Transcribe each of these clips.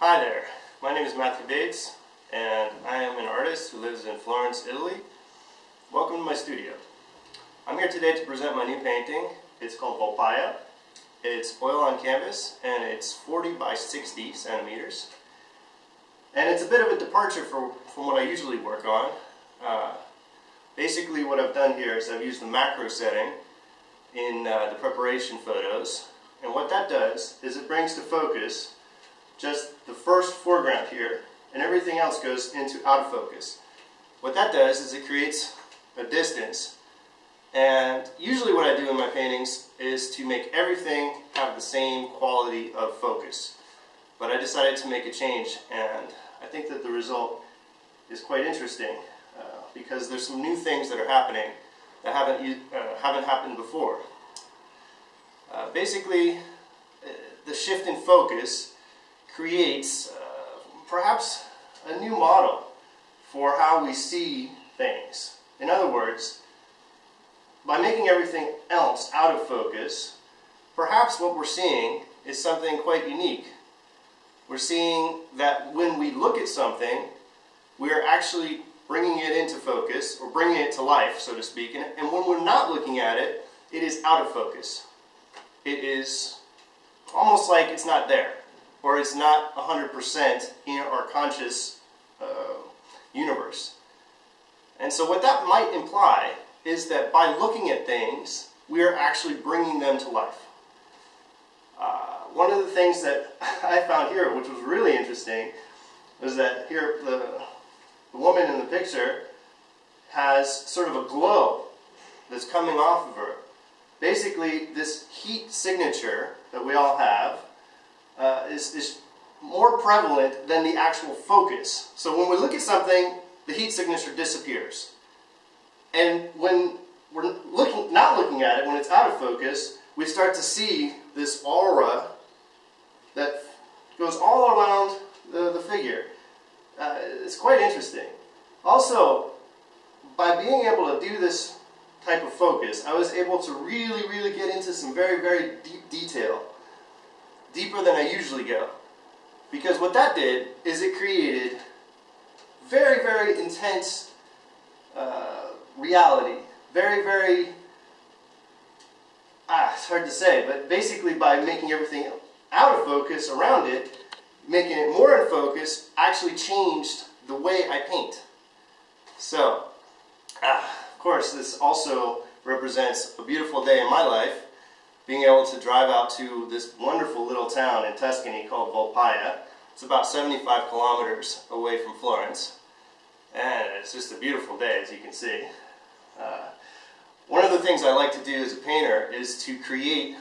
Hi there, my name is Matthew Bates and I am an artist who lives in Florence, Italy. Welcome to my studio. I'm here today to present my new painting. It's called Volpaia. It's oil on canvas and it's 40 by 60 centimeters. And it's a bit of a departure from what I usually work on. Basically what I've done here is I've used the macro setting in the preparation photos. And what that does is it brings to focus just the first foreground here, and everything else goes into out of focus. What that does is it creates a distance, and usually what I do in my paintings is to make everything have the same quality of focus. But I decided to make a change, and I think that the result is quite interesting because there's some new things that are happening that haven't happened before. Basically, the shift in focus creates perhaps a new model for how we see things. In other words, by making everything else out of focus, perhaps what we're seeing is something quite unique. We're seeing that when we look at something, we're actually bringing it into focus, or bringing it to life, so to speak, and when we're not looking at it, it is out of focus. It is almost like it's not there, or it's not 100% in our conscious universe. And so what that might imply is that by looking at things, we are actually bringing them to life. One of the things that I found here, which was really interesting, was that here the woman in the picture has sort of a glow that's coming off of her. Basically, this heat signature that we all have is more prevalent than the actual focus. So when we look at something, the heat signature disappears. And when we're not looking at it, when it's out of focus, we start to see this aura that goes all around the figure. It's quite interesting. Also, by being able to do this type of focus, I was able to really get into some very deep detail, deeper than I usually go. Because what that did is it created very intense reality. It's hard to say, but basically by making everything out of focus around it, making it more in focus, actually changed the way I paint. So, of course, this also represents a beautiful day in my life, being able to drive out to this wonderful little town in Tuscany called Volpaia. It's about 75 kilometers away from Florence, and it's just a beautiful day, as you can see. One of the things I like to do as a painter is to create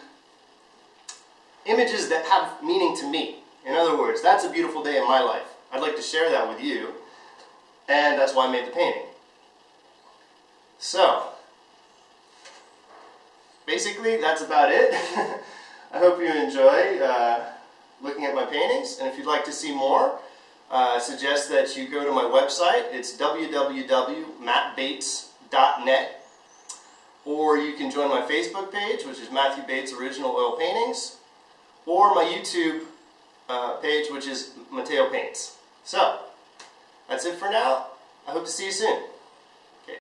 images that have meaning to me. In other words, that's a beautiful day in my life. I'd like to share that with you, and that's why I made the painting. So, basically, that's about it. I hope you enjoy looking at my paintings, and if you'd like to see more, I suggest that you go to my website. It's www.mattbates.net, or you can join my Facebook page, which is Matthew Bates Original Oil Paintings, or my YouTube page, which is Mateo Paints. So, that's it for now. I hope to see you soon.